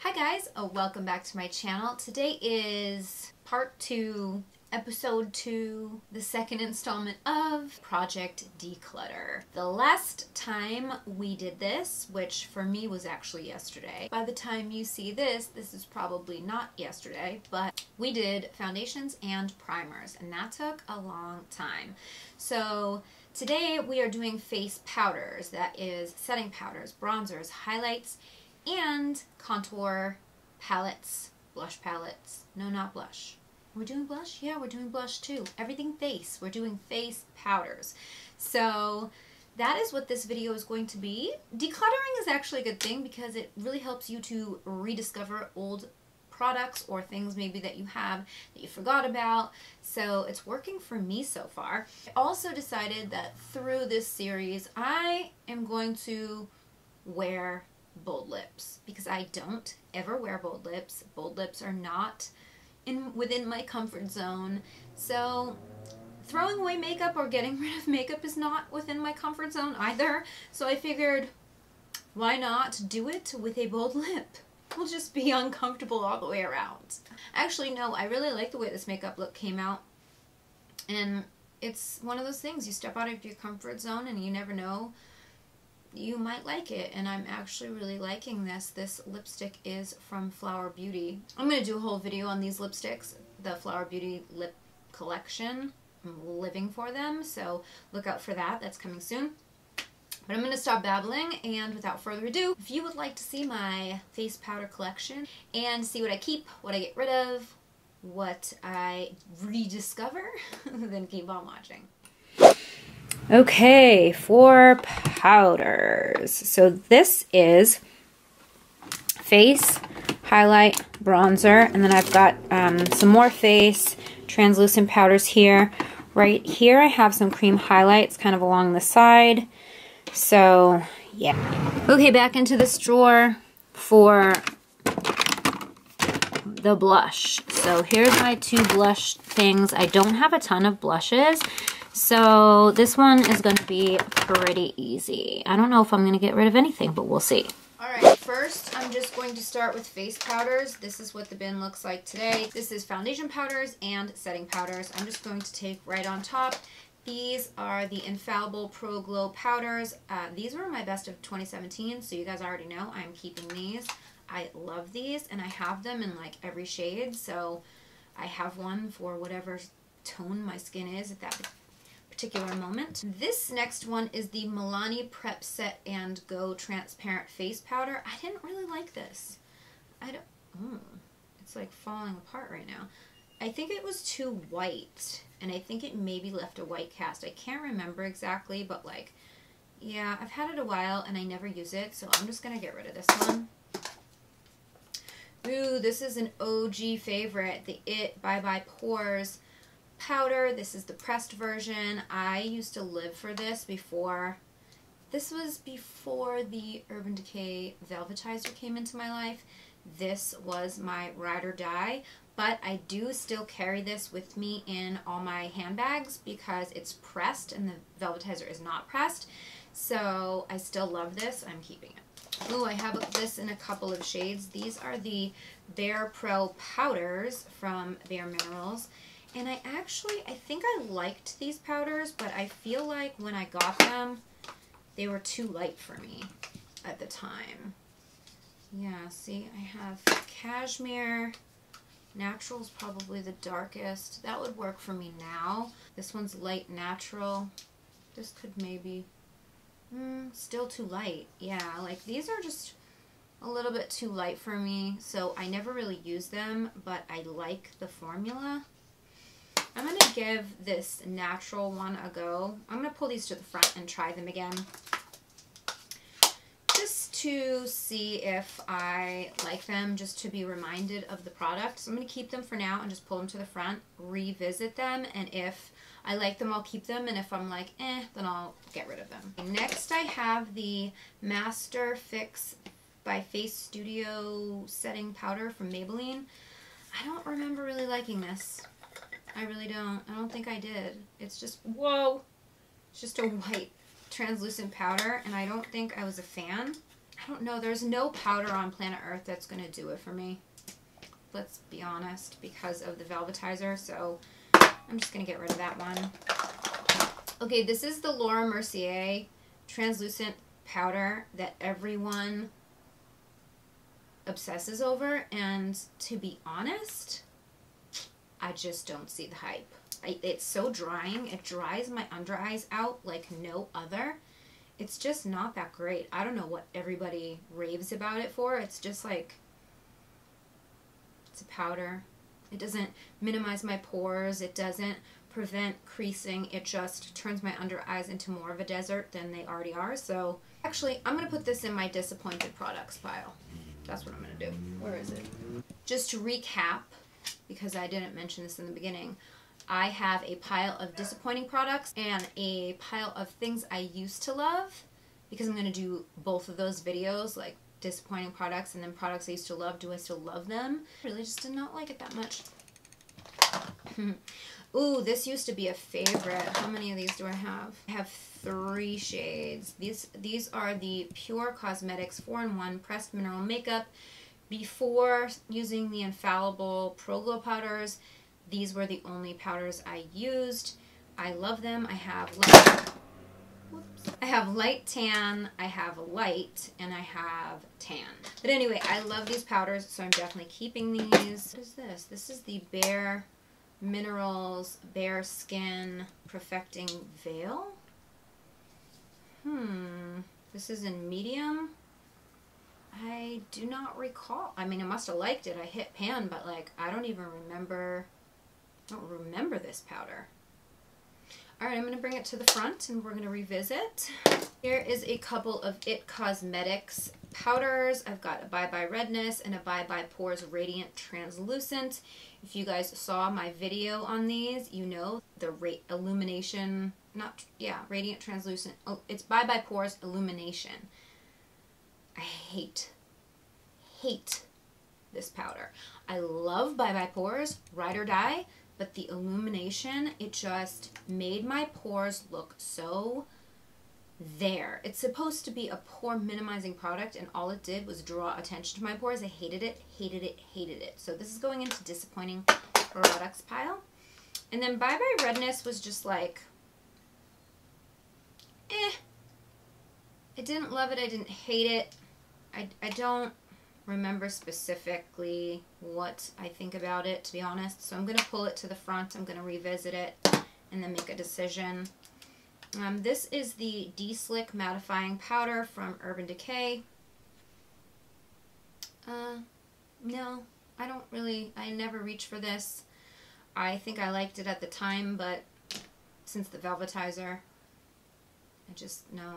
Hi guys, welcome back to my channel. Today is part 2, episode 2, the second installment of Project Declutter. The last time we did this, which for me was actually yesterday. By the time you see this is probably not yesterday, but we did foundations and primers, and that took a long time. So today we are doing face powders, that is setting powders, bronzers, highlights, and contour palettes, blush palettes. No, not blush. We're doing blush? Yeah, we're doing blush too. Everything face. We're doing face powders. So that is what this video is going to be. Decluttering is actually a good thing because it really helps you to rediscover old products or things maybe that you have that you forgot about. So it's working for me so far. I also decided that through this series I am going to wear bold lips because I don't ever wear bold lips. Bold lips are not within my comfort zone. So throwing away makeup or getting rid of makeup is not within my comfort zone either. So I figured, why not do it with a bold lip? We'll just be uncomfortable all the way around. Actually, no, I really like the way this makeup look came out. And it's one of those things, you step out of your comfort zone and you never know, you might like it, and I'm actually really liking this. This lipstick is from Flower Beauty. I'm going to do a whole video on these lipsticks, the Flower Beauty lip collection. I'm living for them, so look out for that. That's coming soon. But I'm going to stop babbling, and without further ado, if you would like to see my face powder collection and see what I keep, what I get rid of, what I rediscover, then keep on watching. Okay, for powders. So this is face, highlight, bronzer, and then I've got some more face, translucent powders here. Right here I have some cream highlights kind of along the side. So, yeah. Okay, back into this drawer for the blush. So here's my 2 blush things. I don't have a ton of blushes, so this one is going to be pretty easy. I don't know if I'm going to get rid of anything, but we'll see. Alright, first I'm just going to start with face powders. This is what the bin looks like today. This is foundation powders and setting powders. I'm just going to take right on top. These are the Infallible Pro Glow powders. These were my best of 2017, so you guys already know I'm keeping these. I love these, and I have them in like every shade, so I have one for whatever tone my skin is at that particular moment. This next one is the Milani Prep Set and Go Transparent Face Powder. I didn't really like this. It's like falling apart right now. I think it was too white, and I think it maybe left a white cast. I can't remember exactly, but like, yeah, I've had it a while and I never use it, so I'm just gonna get rid of this one. Ooh, this is an OG favorite, the It Bye Bye Pores powder. This is the pressed version. I used to live for this before. This was before the Urban Decay Velvetizer came into my life. This was my ride or die, but I do still carry this with me in all my handbags because it's pressed and the Velvetizer is not pressed. So I still love this. I'm keeping it. Ooh, I have this in a couple of shades. These are the Bare Pro powders from Bare Minerals. And I think I liked these powders, but I feel like when I got them, they were too light for me at the time. Yeah, see, I have Cashmere. Natural's probably the darkest. That would work for me now. This one's light natural. This could maybe... still too light. Yeah, like these are just a little bit too light for me, so I never really use them, but I like the formula. I'm going to give this natural one a go. I'm going to pull these to the front and try them again, just to see if I like them, just to be reminded of the product. So I'm going to keep them for now and just pull them to the front, revisit them, and if I like them, I'll keep them, and if I'm like, then I'll get rid of them. Next, I have the Master Fix by Face Studio Setting Powder from Maybelline. I don't remember really liking this. I really don't. I don't think I did. It's just, whoa! It's just a white translucent powder, and I don't think I was a fan. I don't know. There's no powder on planet Earth that's going to do it for me. Let's be honest, because of the velvetizer. So I'm just going to get rid of that one. Okay, this is the Laura Mercier translucent powder that everyone obsesses over. And to be honest, I just don't see the hype. It's so drying. It dries my under eyes out like no other. It's just not that great. I don't know what everybody raves about it for. It's just like, it's a powder. It doesn't minimize my pores. It doesn't prevent creasing. It just turns my under eyes into more of a desert than they already are. So actually, I'm going to put this in my disappointed products pile. That's what I'm going to do. Where is it? Just to recap, because I didn't mention this in the beginning, I have a pile of disappointing products and a pile of things I used to love, because I'm going to do both of those videos, like disappointing products and then products I used to love. Do I still love them? I really just did not like it that much. Ooh, this used to be a favorite. How many of these do I have? I have 3 shades. These are the Pure Cosmetics 4-in-1 Pressed Mineral Makeup. Before using the infallible Pro Glow powders, these were the only powders I used. I love them. I have light tan, I have light, and I have tan. But anyway, I love these powders, so I'm definitely keeping these. What is this? This is the Bare Minerals Bare Skin Perfecting Veil. This is in medium. I do not recall. I mean, I must have liked it. I hit pan, but like, I don't even remember. I don't remember this powder. Alright, I'm going to bring it to the front and we're going to revisit. Here is a couple of IT Cosmetics powders. I've got a Bye Bye Redness and a Bye Bye Pores Radiant Translucent. If you guys saw my video on these, you know the illumination, Radiant Translucent. Oh, it's Bye Bye Pores Illumination. I hate this powder. I love Bye Bye Pores, Ride or Die, but the illumination, it just made my pores look so there. It's supposed to be a pore minimizing product, and all it did was draw attention to my pores. I hated it, hated it, hated it. So this is going into disappointing products pile. And then Bye Bye Redness was just like, I didn't love it, I didn't hate it. I don't remember specifically what I think about it, to be honest. So I'm going to pull it to the front. I'm going to revisit it and then make a decision. This is the De-Slick Mattifying Powder from Urban Decay. No, I never reached for this. I think I liked it at the time, but since the velvetizer, no.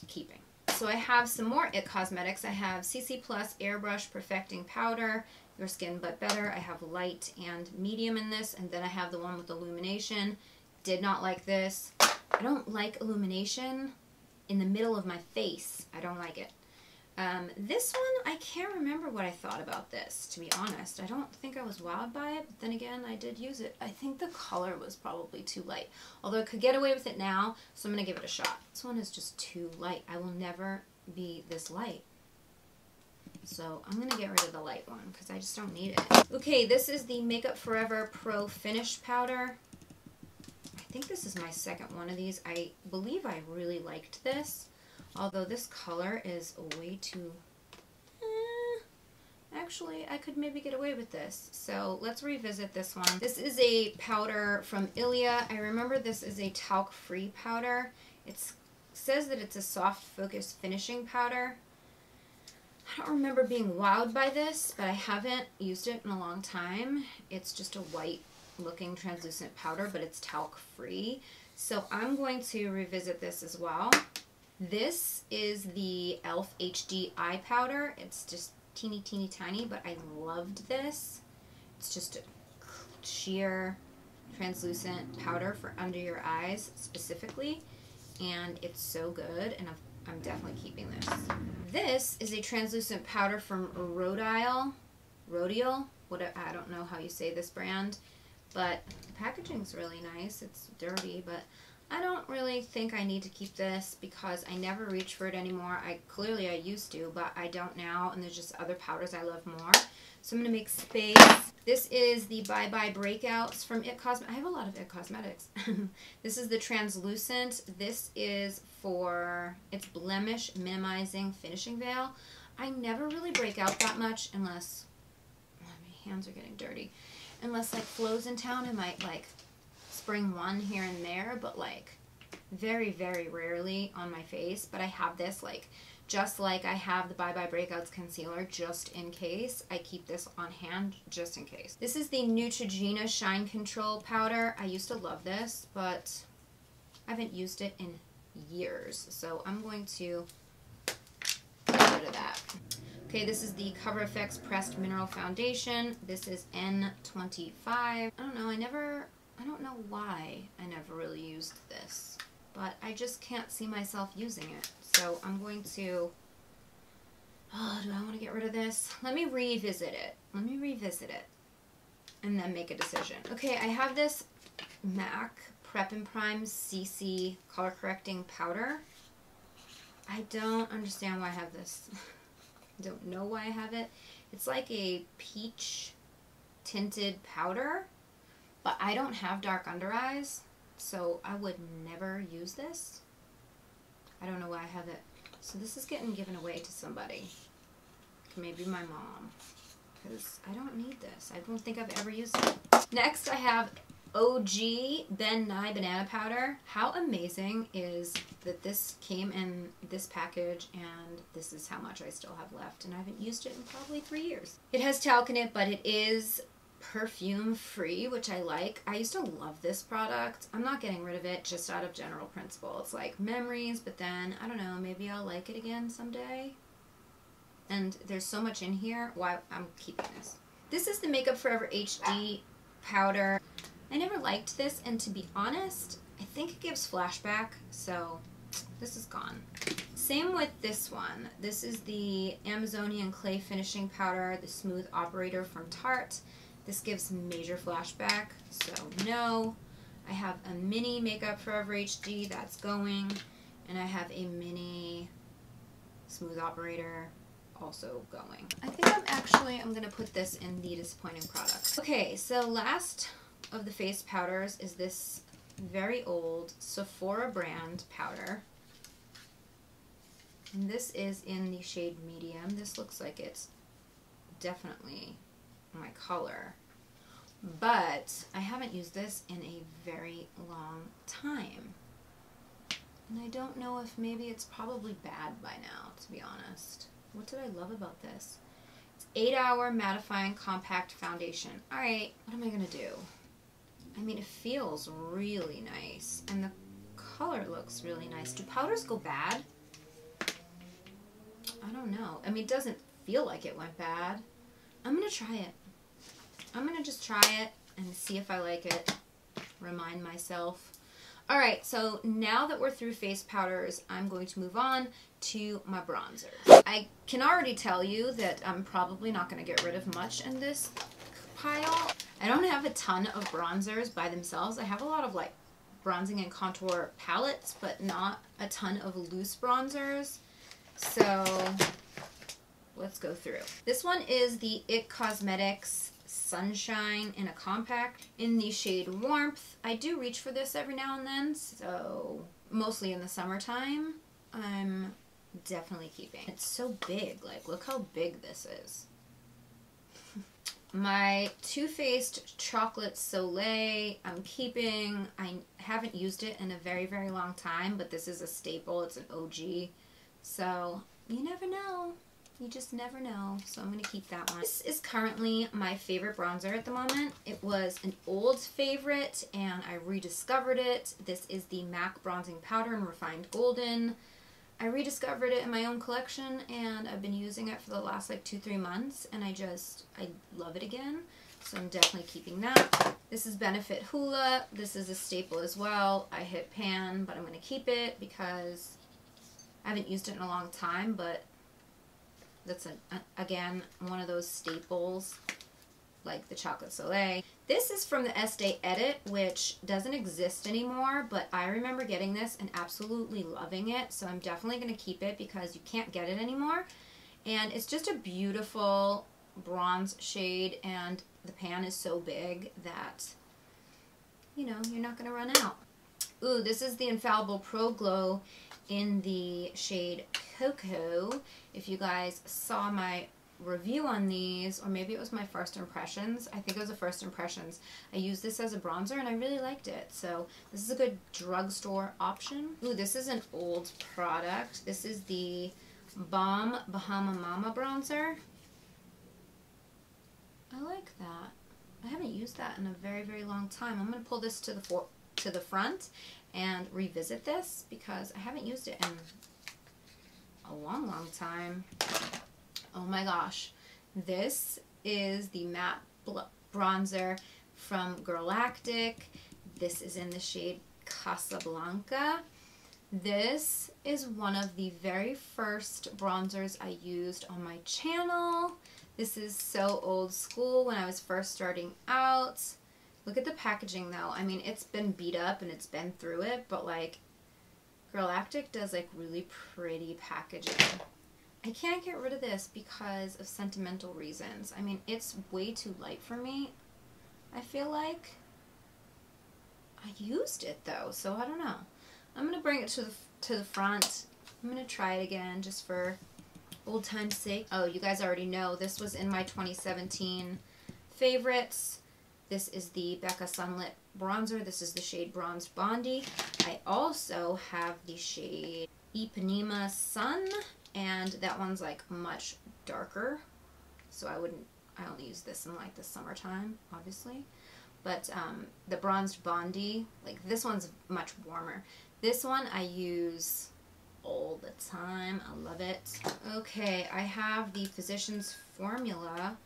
Keeping. So I have some more IT Cosmetics. I have CC Plus Airbrush Perfecting Powder, Your Skin But Better. I have light and medium in this, and then I have the one with illumination. Did not like this. I don't like illumination in the middle of my face. I don't like it. This one, I can't remember what I thought about this, to be honest. I don't think I was wowed by it, but then again, I did use it. I think the color was probably too light, although I could get away with it now, so I'm going to give it a shot. This one is just too light. I will never be this light. So I'm going to get rid of the light one, because I just don't need it. Okay, this is the Makeup Forever Pro Finish Powder. I think this is my second one of these. I believe I really liked this. Although this color is way too... Actually, I could maybe get away with this. So let's revisit this one. This is a powder from Ilia. I remember this is a talc-free powder. It says that it's a soft focus finishing powder. I don't remember being wowed by this, but I haven't used it in a long time. It's just a white looking translucent powder, but it's talc-free. So I'm going to revisit this as well. This is the e.l.f. HD Eye Powder. It's just teeny tiny, but I loved this. It's just a sheer translucent powder for under your eyes specifically, and it's so good, and I'm definitely keeping this. This is a translucent powder from Rodial. I don't know how you say this brand, but the packaging's really nice. It's dirty, but I don't really think I need to keep this because I never reach for it anymore. Clearly I used to, but I don't now, and there's just other powders I love more. So I'm going to make space. This is the Bye Bye Breakouts from It Cosmetics. I have a lot of It Cosmetics. This is the translucent. This is for, it's blemish minimizing finishing veil. I never really break out that much unless, oh, my hands are getting dirty. Unless like Flo's in town, I might like spring one here and there, but like very, very rarely on my face. But I have this like, just like I have the Bye Bye Breakouts concealer just in case. I keep this on hand just in case. This is the Neutrogena Shine Control Powder. I used to love this, but I haven't used it in years. So I'm going to get rid of that. Okay, this is the Cover FX Pressed Mineral Foundation. This is N25. I don't know, I don't know why I never really used this, but I just can't see myself using it. So I'm going to, oh, do I want to get rid of this? Let me revisit it. Let me revisit it and then make a decision. Okay, I have this MAC Prep and Prime CC Color Correcting Powder. I don't understand why I have this. I don't know why I have it. It's like a peach tinted powder, but I don't have dark under eyes, so I would never use this. I don't know why I have it. So this is getting given away to somebody. Maybe my mom, because I don't need this. I don't think I've ever used it. Next I have OG Ben Nye Banana Powder. How amazing is that this came in this package and this is how much I still have left, and I haven't used it in probably 3 years. It has talc in it, but it is perfume free, which I like. I used to love this product. I'm not getting rid of it just out of general principle. It's like memories, but then I don't know, maybe I'll like it again someday. And there's so much in here, why I'm keeping this. This is the Makeup Forever HD powder. I never liked this, and to be honest, I think it gives flashback, so this is gone. Same with this one. This is the Amazonian Clay Finishing Powder, the Smooth Operator from Tarte. This gives major flashback, so no. I have a mini Makeup Forever HD, that's going. And I have a mini Smooth Operator also going. I think I'm going to put this in the disappointing products. Okay, so last of the face powders is this very old Sephora brand powder. And this is in the shade medium. This looks like it's definitely my color, but I haven't used this in a very long time, and I don't know if maybe it's probably bad by now, to be honest. What did I love about this? It's 8-hour mattifying compact foundation. Alright, what am I gonna do? I mean, it feels really nice, and the color looks really nice. Do powders go bad? I don't know. I mean, it doesn't feel like it went bad. I'm gonna try it. I'm gonna just try it and see if I like it. Remind myself. Alright, so now that we're through face powders, I'm going to move on to my bronzers. I can already tell you that I'm probably not going to get rid of much in this pile. I don't have a ton of bronzers by themselves. I have a lot of like bronzing and contour palettes, but not a ton of loose bronzers. So let's go through. This one is the It Cosmetics Sunshine in a compact in the shade Warmth. I do reach for this every now and then, so mostly in the summertime. I'm definitely keeping. It's so big, like look how big this is. My Too Faced Chocolate Soleil I'm keeping. I haven't used it in a very, very long time, but this is a staple. It's an OG, so you never know. You just never know, so I'm going to keep that one. This is currently my favorite bronzer at the moment. It was an old favorite, and I rediscovered it. This is the MAC Bronzing Powder in Refined Golden. I rediscovered it in my own collection, and I've been using it for the last like 2-3 months, and I love it again, so I'm definitely keeping that. This is Benefit Hoola. This is a staple as well. I hit pan, but I'm going to keep it because I haven't used it in a long time, but that's, again, one of those staples, like the Chocolate Soleil. This is from the Estee Edit, which doesn't exist anymore, but I remember getting this and absolutely loving it, so I'm definitely going to keep it because you can't get it anymore. And it's just a beautiful bronze shade, and the pan is so big that, you know, you're not going to run out. Ooh, this is the Infallible Pro Glow in the shade Cocoa. If you guys saw my review on these, or maybe it was my first impressions, I think it was the first impressions, I used this as a bronzer and I really liked it. So this is a good drugstore option. Ooh, this is an old product. This is the Balm Bahama Mama bronzer. I like that. I haven't used that in a very, very long time. I'm going to pull this to the front and revisit this because I haven't used it in a long, long time. Oh my gosh. This is the matte bronzer from Galactic. This is in the shade Casablanca. This is one of the very first bronzers I used on my channel. This is so old school when I was first starting out. Look at the packaging though. I mean, it's been beat up and it's been through it, but like Galactic does like really pretty packaging. I can't get rid of this because of sentimental reasons. I mean, it's way too light for me, I feel like. I used it though, so I don't know. I'm going to bring it to the front. I'm going to try it again just for old time's sake. Oh, you guys already know this was in my 2017 favorites. This is the Becca Sunlit bronzer. This is the shade Bronzed Bondi. I also have the shade Ipanema Sun, and that one's like much darker. So I only use this in like the summertime, obviously. But the Bronzed Bondi, like this one's much warmer. This one I use all the time. I love it. Okay, I have the Physicians Formula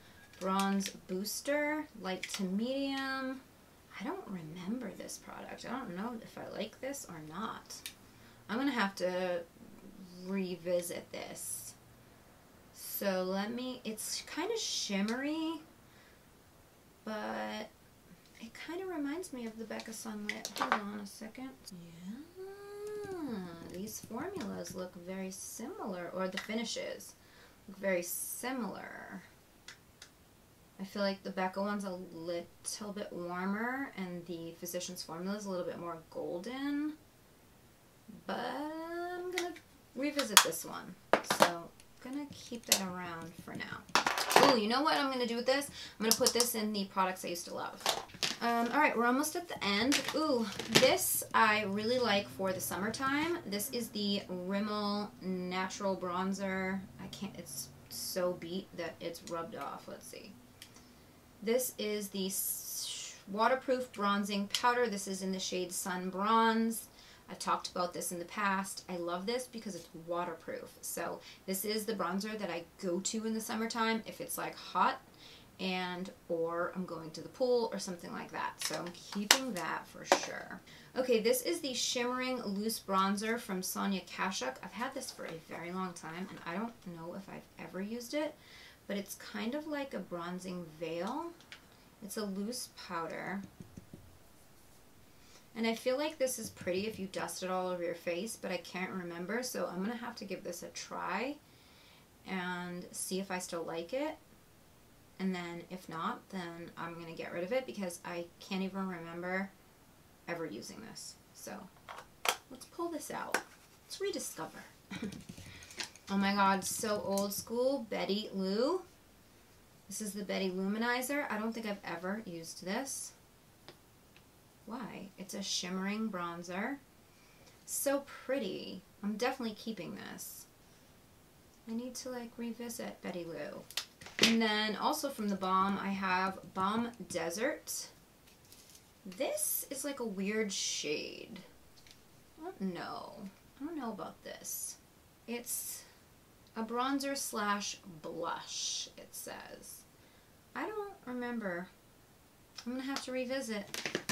Bronze Booster, light to medium. I don't remember this product. I don't know if I like this or not. I'm going to have to revisit this. So it's kind of shimmery, but it kind of reminds me of the Becca Sunlit. Hold on a second. Yeah, these formulas look very similar, or the finishes look very similar. I feel like the Becca one's a little bit warmer and the Physicians Formula is a little bit more golden. But I'm going to revisit this one. So I'm going to keep that around for now. Oh, you know what I'm going to do with this? I'm going to put this in the products I used to love. Alright, we're almost at the end. Ooh, this I really like for the summertime. This is the Rimmel Natural Bronzer. It's so beat that it's rubbed off. Let's see. This is the waterproof bronzing powder. This is in the shade Sun Bronze. I've talked about this in the past. I love this because it's waterproof. So this is the bronzer that I go to in the summertime if it's like hot or I'm going to the pool or something like that. So I'm keeping that for sure. Okay, this is the Shimmering Loose Bronzer from Sonia Kashuk. I've had this for a very long time and I don't know if I've ever used it, but it's kind of like a bronzing veil. It's a loose powder. And I feel like this is pretty if you dust it all over your face, but I can't remember, so I'm going to have to give this a try and see if I still like it. And then if not, then I'm going to get rid of it because I can't even remember ever using this. So let's pull this out. Let's rediscover. Oh my god, so old school. Betty Lou. This is the Betty Luminizer. I don't think I've ever used this. Why? It's a shimmering bronzer. So pretty. I'm definitely keeping this. I need to like revisit Betty Lou. And then also from the Balm, I have Balm Desert. This is like a weird shade. I don't know. I don't know about this. It's a bronzer slash blush, it says. I don't remember. I'm going to have to revisit.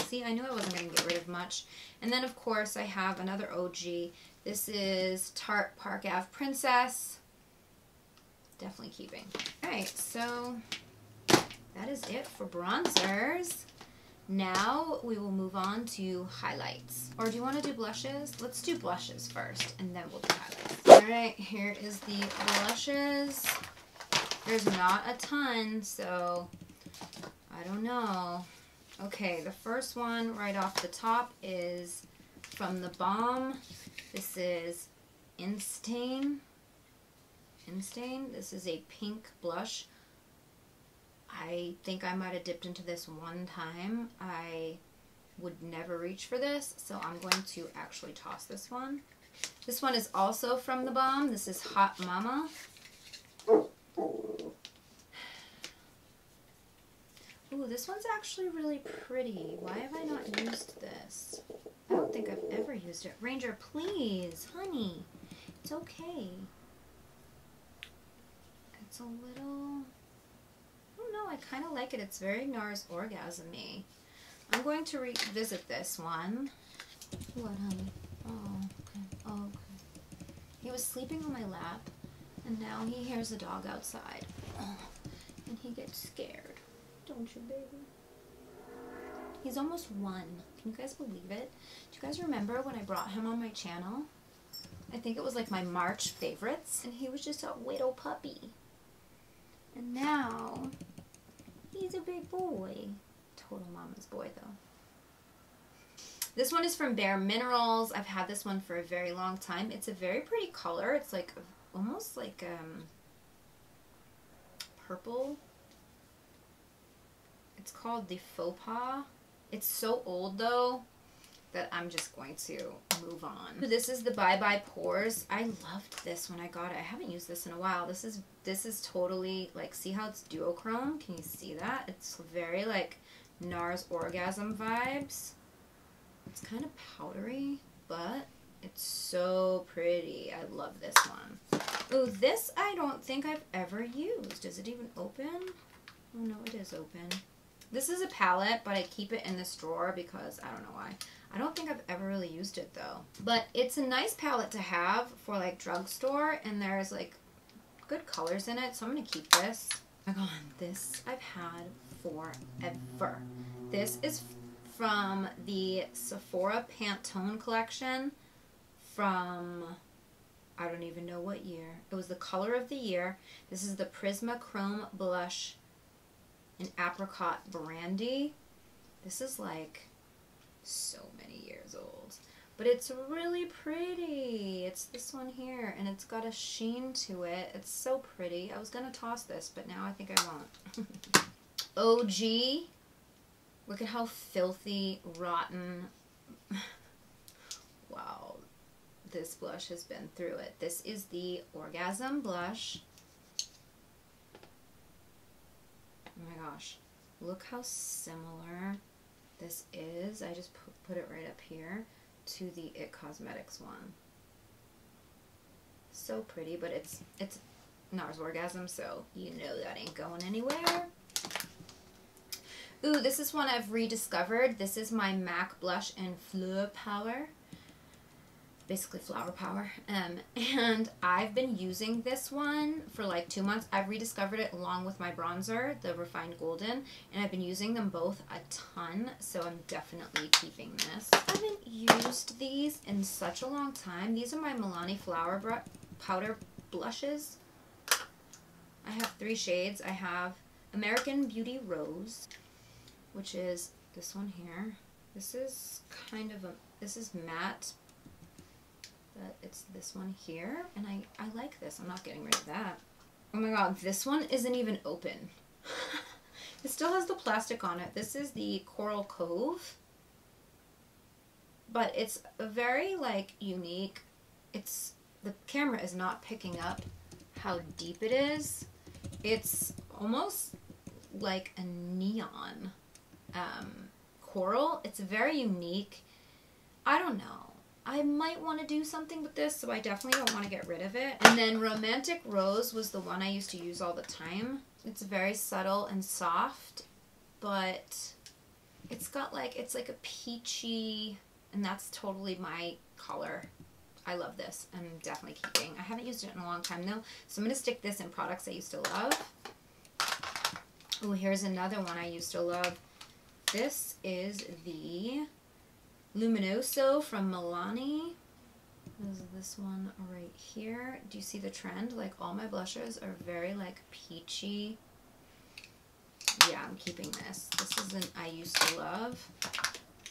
See, I knew I wasn't going to get rid of much. And then, of course, I have another OG. This is Tarte Park Ave Princess. Definitely keeping. Alright, so that is it for bronzers. Now we will move on to highlights. Or do you want to do blushes? Let's do blushes first, and then we'll do highlights. Alright, here is the blushes. There's not a ton, so I don't know. Okay, the first one right off the top is from the Balm. This is Instain. This is a pink blush. I think I might have dipped into this one time. I would never reach for this, so I'm going to actually toss this one. This one is also from the Balm. This is Hot Mama. Ooh, this one's actually really pretty. Why have I not used this? I don't think I've ever used it. Ranger, please, honey. It's okay. It's a little... I don't know, I kind of like it. It's very NARS Orgasm-y. I'm going to revisit this one. What, honey? Oh, okay. Oh, okay. He was sleeping on my lap, and now he hears a dog outside. Oh, and he gets scared. Don't you, baby? He's almost 1. Can you guys believe it? Do you guys remember when I brought him on my channel? I think it was like my March favorites, and he was just a little puppy. And now, he's a big boy. Total mama's boy, though. This one is from Bare Minerals. I've had this one for a very long time. It's a very pretty color. It's like almost like purple. It's called the Faux Pas. It's so old, though, that I'm just going to move on. This is the Bye Bye Pores. I loved this when I got it. I haven't used this in a while. This is totally, like, see how it's duochrome? Can you see that? It's very, like, NARS Orgasm vibes. It's kind of powdery, but it's so pretty. I love this one. Oh, this I don't think I've ever used. Is it even open? Oh, no, it is open. This is a palette, but I keep it in this drawer because I don't know why. I don't think I've ever really used it, though. But it's a nice palette to have for, like, drugstore, and there's, like, good colors in it, so I'm going to keep this. Oh my god, this I've had forever. This is from the Sephora Pantone collection from, I don't even know what year. It was the color of the year. This is the Prisma Chrome Blush in Apricot Brandy. This is like so many years old, but it's really pretty. It's this one here, and it's got a sheen to it. It's so pretty. I was gonna toss this, but now I think I won't. OG. Look at how filthy, rotten. Wow, this blush has been through it. This is the Orgasm blush. Oh my gosh, look how similar this is. I just put it right up here to the It Cosmetics one. So pretty, but it's NARS Orgasm, so you know that ain't going anywhere. Ooh, this is one I've rediscovered. This is my MAC blush in Fleur Power. Basically flower power. And I've been using this one for like 2 months. I've rediscovered it along with my bronzer, the Refined Golden, and I've been using them both a ton, so I'm definitely keeping this. I haven't used these in such a long time. These are my Milani Flower Powder blushes. I have 3 shades. I have American Beauty Rose, which is this one here. This is kind of this is matte. But it's this one here, and I like this. I'm not getting rid of that. Oh my god, this one isn't even open. It still has the plastic on it. This is the Coral Cove, but it's a very, like, unique. The camera is not picking up how deep it is. It's almost like a neon coral. It's very unique. I don't know. I might want to do something with this, so I definitely don't want to get rid of it. And then Romantic Rose was the one I used to use all the time. It's very subtle and soft, but it's got like, it's like a peachy, and that's totally my color. I love this. I'm definitely keeping. I haven't used it in a long time though, so I'm going to stick this in products I used to love. Oh, here's another one I used to love This is the Luminoso from Milani. This is this one right here. Do you see the trend? Like all my blushes are very like peachy. Yeah, I'm keeping this. This is an I used to love.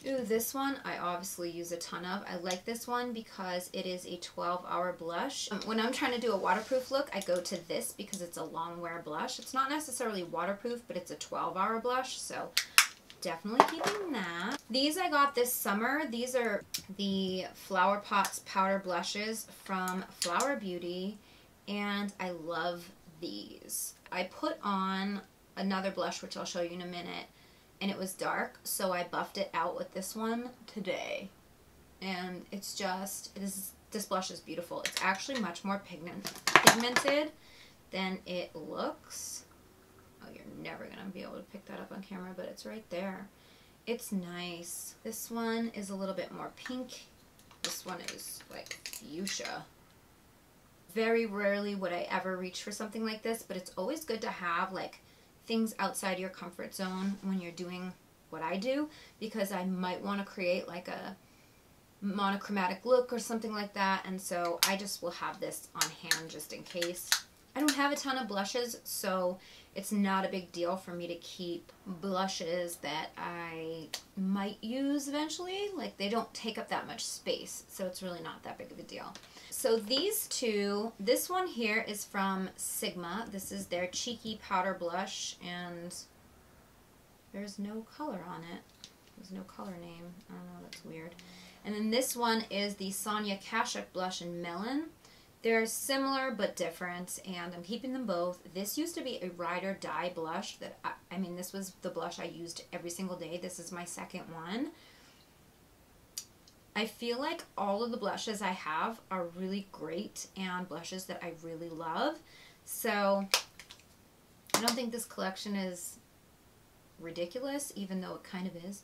Ooh, this one I obviously use a ton of. I like this one because it is a 12-hour blush. When I'm trying to do a waterproof look, I go to this because it's a long wear blush. It's not necessarily waterproof, but it's a 12-hour blush, so definitely keeping that. These I got this summer. These are the Flower Pots powder blushes from Flower Beauty, and I love these. I put on another blush, which I'll show you in a minute, and it was dark, so I buffed it out with this one today. And it's just, this blush is beautiful. It's actually much more pigmented than it looks. Oh, you're never going to be able to pick that up on camera, but it's right there. It's nice. This one is a little bit more pink. This one is like fuchsia. Very rarely would I ever reach for something like this, but it's always good to have like things outside your comfort zone when you're doing what I do, because I might want to create like a monochromatic look or something like that, and so I just will have this on hand just in case. I don't have a ton of blushes, so it's not a big deal for me to keep blushes that I might use eventually. Like, they don't take up that much space, so it's really not that big of a deal. So these two, this one here is from Sigma. This is their Cheeky Powder Blush, and there's no color on it. There's no color name. I don't know, that's weird. And then this one is the Sonia Kashuk Blush in Melon. They're similar but different, and I'm keeping them both. This used to be a ride or die blush that, I mean, this was the blush I used every single day. This is my second one. I feel like all of the blushes I have are really great and blushes that I really love. So I don't think this collection is ridiculous, even though it kind of is.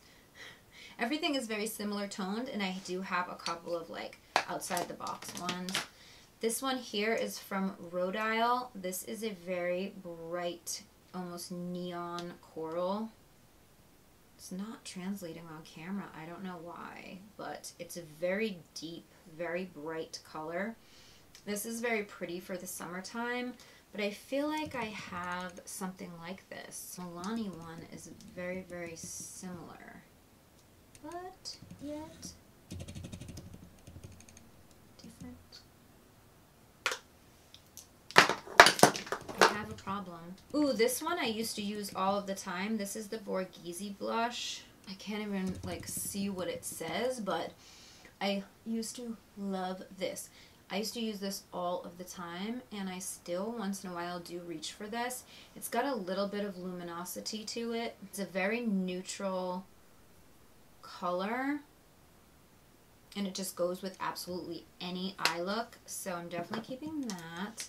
Everything is very similar toned, and I do have a couple of like outside the box ones. This one here is from Rhodile. This is a very bright, almost neon coral. It's not translating on camera. I don't know why, but it's a very deep, very bright color. This is very pretty for the summertime, but I feel like I have something like this. Milani one is very, very similar, but yet different. I have a problem. Ooh, this one I used to use all of the time. This is the Borghese blush. I can't even like see what it says, but I used to love this. I used to use this all of the time, and I still once in a while do reach for this. It's got a little bit of luminosity to it. It's a very neutral color, and it just goes with absolutely any eye look, so I'm definitely keeping that.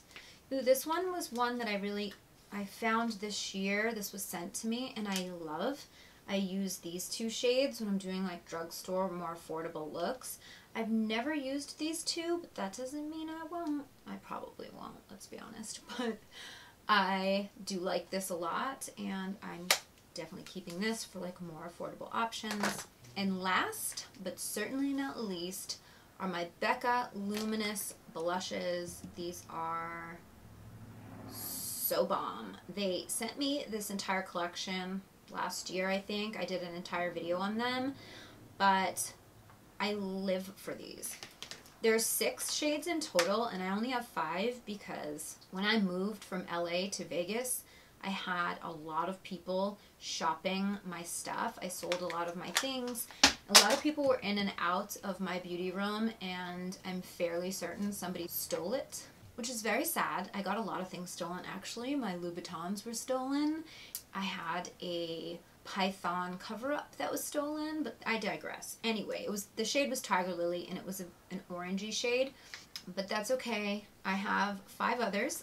Ooh, this one was one that I found this year. This was sent to me, and I love. I use these two shades when I'm doing like drugstore, more affordable looks. I've never used these two, but that doesn't mean I won't. I probably won't, let's be honest, but I do like this a lot, and I'm definitely keeping this for like more affordable options. And last, but certainly not least, are my Becca Luminous blushes. These are so bomb. They sent me this entire collection last year, I think. I did an entire video on them, but I live for these. There's 6 shades in total, and I only have 5 because when I moved from LA to Vegas, I had a lot of people shopping my stuff. I sold a lot of my things. A lot of people were in and out of my beauty room, and I'm fairly certain somebody stole it, which is very sad. I got a lot of things stolen, actually. My Louboutins were stolen. I had a Python cover-up that was stolen, but I digress. Anyway, the shade was Tiger Lily, and it was an orangey shade, but that's okay. I have 5 others,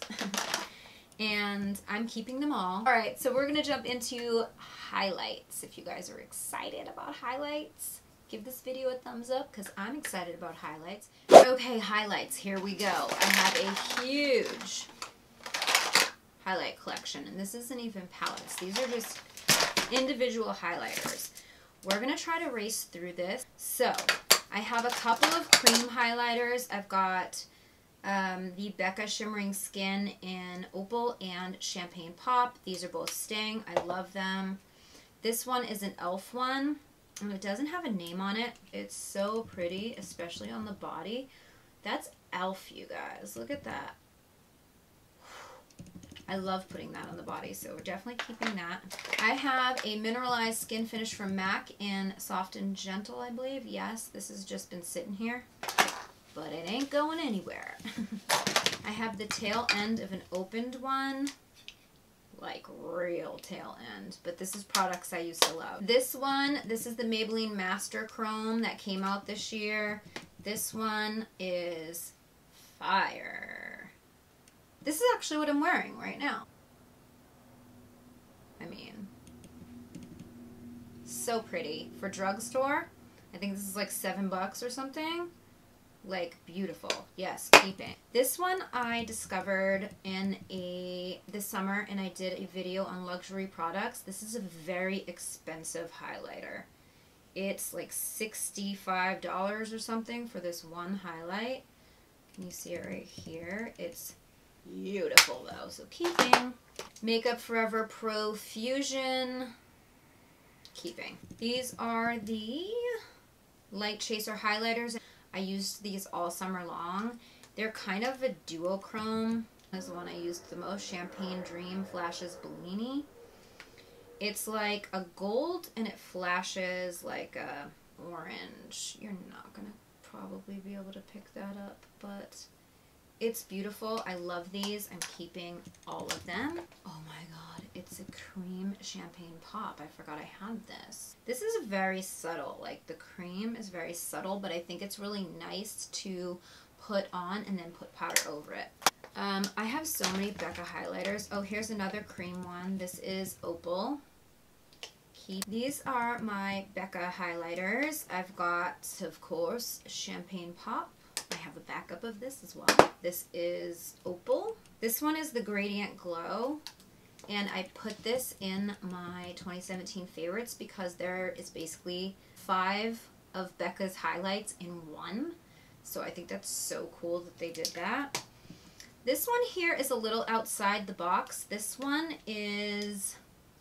and I'm keeping them all. All right, so we're gonna jump into highlights. If you guys are excited about highlights, give this video a thumbs up because I'm excited about highlights. Okay, highlights, here we go. I have a huge highlight collection, and this isn't even palettes. These are just individual highlighters. We're going to try to race through this. So, I have a couple of cream highlighters. I've got the Becca Shimmering Skin in Opal and Champagne Pop. These are both staying. I love them. This one is an e.l.f. one, and it doesn't have a name on it. It's so pretty, especially on the body. That's e.l.f., you guys. Look at that. I love putting that on the body, so we're definitely keeping that. I have a mineralized skin finish from MAC in Soft and Gentle, I believe. Yes, this has just been sitting here, but it ain't going anywhere. I have the tail end of an opened one, like real tail end, but this is products I used to love. This one, this is the Maybelline Master Chrome that came out this year. This one is fire. This is actually what I'm wearing right now. I mean, so pretty. For drugstore, I think this is like $7 or something. Like, beautiful. Yes, keeping. This one I discovered in this summer, and I did a video on luxury products. This is a very expensive highlighter. It's like $65 or something for this one highlight. Can you see it right here? It's beautiful though, so keeping. Makeup Forever Pro Fusion, keeping. These are the Light Chaser highlighters. I used these all summer long. They're kind of a duochrome. This is the one I used the most, Champagne Dream Flashes Bellini. It's like a gold and it flashes like a orange. You're not gonna probably be able to pick that up, but it's beautiful. I love these. I'm keeping all of them. Oh my god, it's a cream champagne pop. I forgot I had this. This is very subtle. Like, the cream is very subtle, but I think it's really nice to put on and then put powder over it. I have so many Becca highlighters. Oh, here's another cream one. This is Opal. These are my Becca highlighters. I've got, of course, Champagne Pop. I have a backup of this as well. This is Opal. This one is the Gradient Glow, and I put this in my 2017 favorites because there is basically 5 of Becca's highlights in one. So I think that's so cool that they did that. This one here is a little outside the box. This one is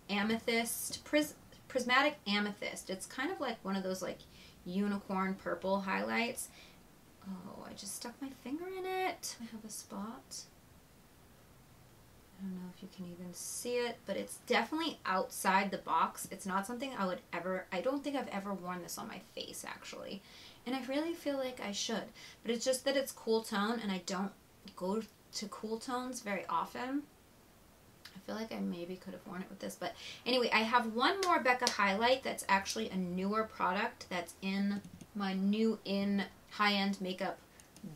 Amethyst, Prismatic Amethyst. It's kind of like one of those like unicorn purple highlights. Oh, I just stuck my finger in it. I have a spot. I don't know if you can even see it, but it's definitely outside the box. It's not something I would ever, I don't think I've ever worn this on my face actually. And I really feel like I should. But it's just that it's cool tone and I don't go to cool tones very often. I feel like I maybe could have worn it with this. But anyway, I have one more Becca highlight that's actually a newer product that's in my new high-end makeup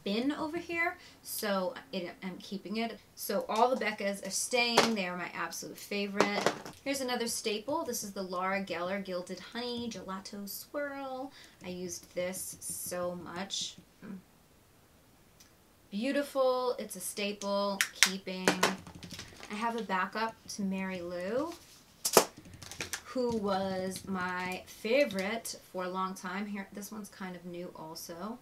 bin over here, so I'm keeping it. So all the Beccas are staying. They are my absolute favorite. Here's another staple. This is the Laura Geller Gilded Honey Gelato Swirl. I used this so much. Beautiful. It's a staple. Keeping. I have a backup to Mary Lou, who was my favorite for a long time. Here, this one's kind of new also.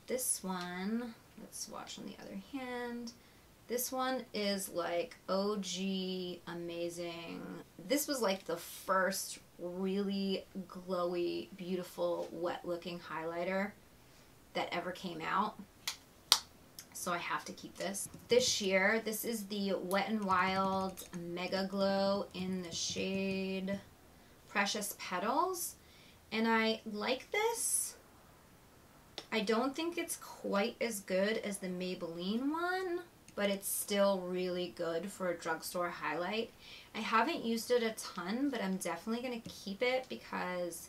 This one, let's watch on the other hand. This one is like OG amazing. This was like the first really glowy, beautiful, wet looking highlighter that ever came out. So I have to keep this. This year, this is the Wet n Wild Mega Glow in the shade Precious Petals. And I like this. I don't think it's quite as good as the Maybelline one, but it's still really good for a drugstore highlight. I haven't used it a ton, but I'm definitely going to keep it because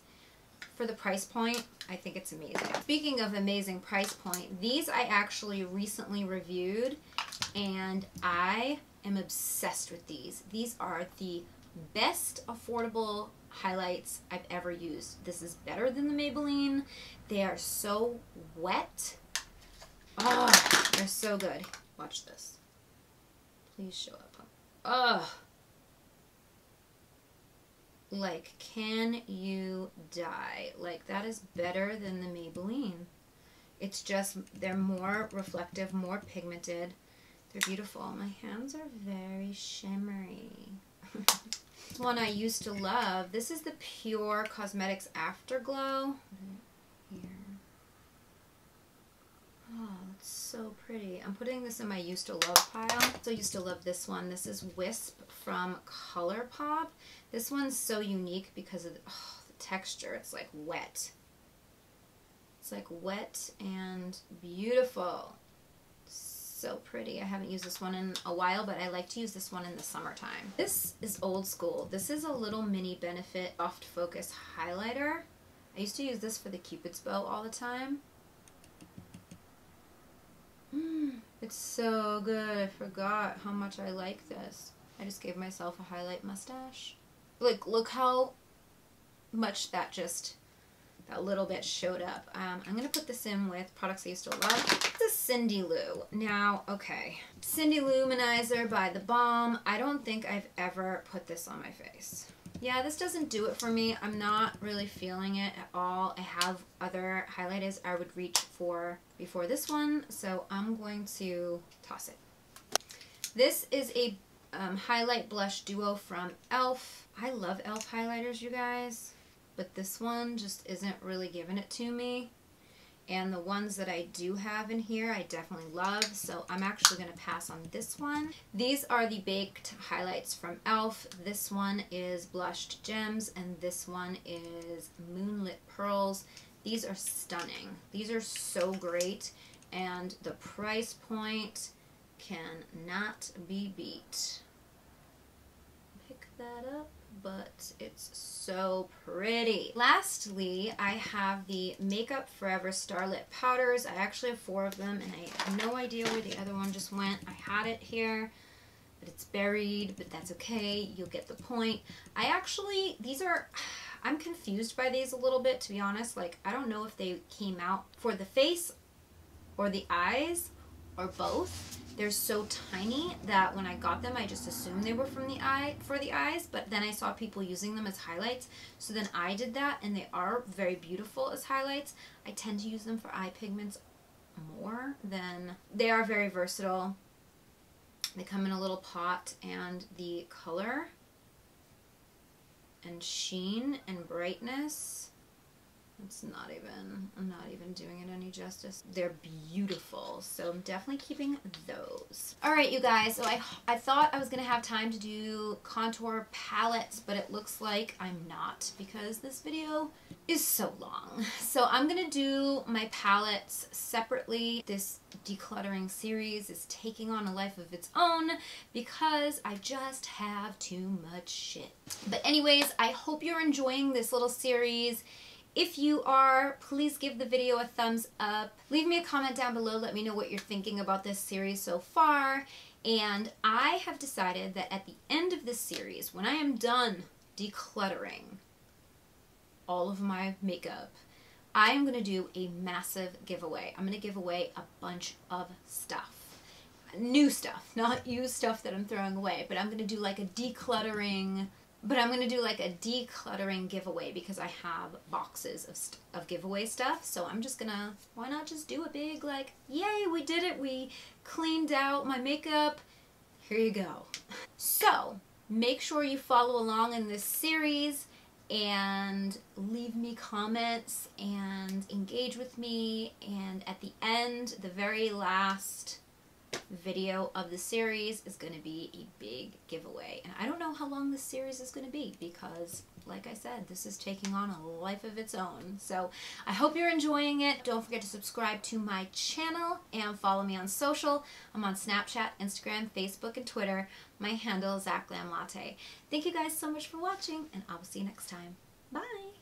for the price point, I think it's amazing. Speaking of amazing price point, these I actually recently reviewed, and I am obsessed with these. These are the best affordable highlights I've ever used. This is better than the Maybelline. They are so wet. Oh, they're so good. Watch this. Please show up. Oh. Like, can you die? Like, that is better than the Maybelline. It's just, they're more reflective, more pigmented. They're beautiful. My hands are very shimmery. This one I used to love. This is the Pure Cosmetics Afterglow. Here. Oh, it's so pretty. I'm putting this in my used to love pile. So used to love this one. This is Wisp from ColourPop. This one's so unique because of the texture. It's like wet. It's like wet and beautiful. So pretty. I haven't used this one in a while, but I like to use this one in the summertime. This is old school. This is a little mini Benefit Soft Focus highlighter. I used to use this for the Cupid's bow all the time. It's so good. I forgot how much I like this. I just gave myself a highlight mustache. Like, look how much that little bit showed up. I'm going to put this in with products I used to love. This is Cindy Lou. Now, okay. Cindy Luminizer by The Balm. I don't think I've ever put this on my face. Yeah, this doesn't do it for me. I'm not really feeling it at all. I have other highlighters I would reach for before this one, so I'm going to toss it. This is a highlight blush duo from e.l.f. I love e.l.f. highlighters, you guys, but this one just isn't really giving it to me. And the ones that I do have in here, I definitely love, so I'm actually going to pass on this one. These are the baked highlights from e.l.f. This one is Blushed Gems, and this one is Moonlit Pearls. These are stunning. These are so great, and the price point cannot be beat. Pick that up, but it's so pretty. Lastly, I have the Makeup Forever Starlit Powders. I actually have 4 of them, and I have no idea where the other one just went. I had it here, but it's buried, but that's okay. You'll get the point. I'm confused by these a little bit, to be honest. Like, I don't know if they came out for the face or the eyes or both. They're so tiny that when I got them, I just assumed they were for the eyes, but then I saw people using them as highlights, so then I did that, and they are very beautiful as highlights. I tend to use them for eye pigments more than... They are very versatile. They come in a little pot, and the color and sheen and brightness, I'm not even doing it any justice. They're beautiful, so I'm definitely keeping those. Alright, you guys, so I thought I was going to have time to do contour palettes, but it looks like I'm not, because this video is so long. So I'm going to do my palettes separately. This decluttering series is taking on a life of its own because I just have too much shit. But anyways, I hope you're enjoying this little series. If you are, please give the video a thumbs up. Leave me a comment down below. Let me know what you're thinking about this series so far. And I have decided that at the end of this series, when I am done decluttering all of my makeup, I am going to do a massive giveaway. I'm going to give away a bunch of stuff. New stuff, not used stuff that I'm throwing away, but I'm going to do like a decluttering... But I'm going to do like a decluttering giveaway because I have boxes of giveaway stuff. So I'm just going to, why not just do a big like, yay, we did it. We cleaned out my makeup. Here you go. So make sure you follow along in this series and leave me comments and engage with me. And at the end, the very last video of the series is going to be a big giveaway, and I don't know how long this series is going to be because, like I said, this is taking on a life of its own. So I hope you're enjoying it. Don't forget to subscribe to my channel and follow me on social. I'm on Snapchat, Instagram, Facebook, and Twitter. My handle is @glamlatte. Thank you guys so much for watching, and I will see you next time. Bye!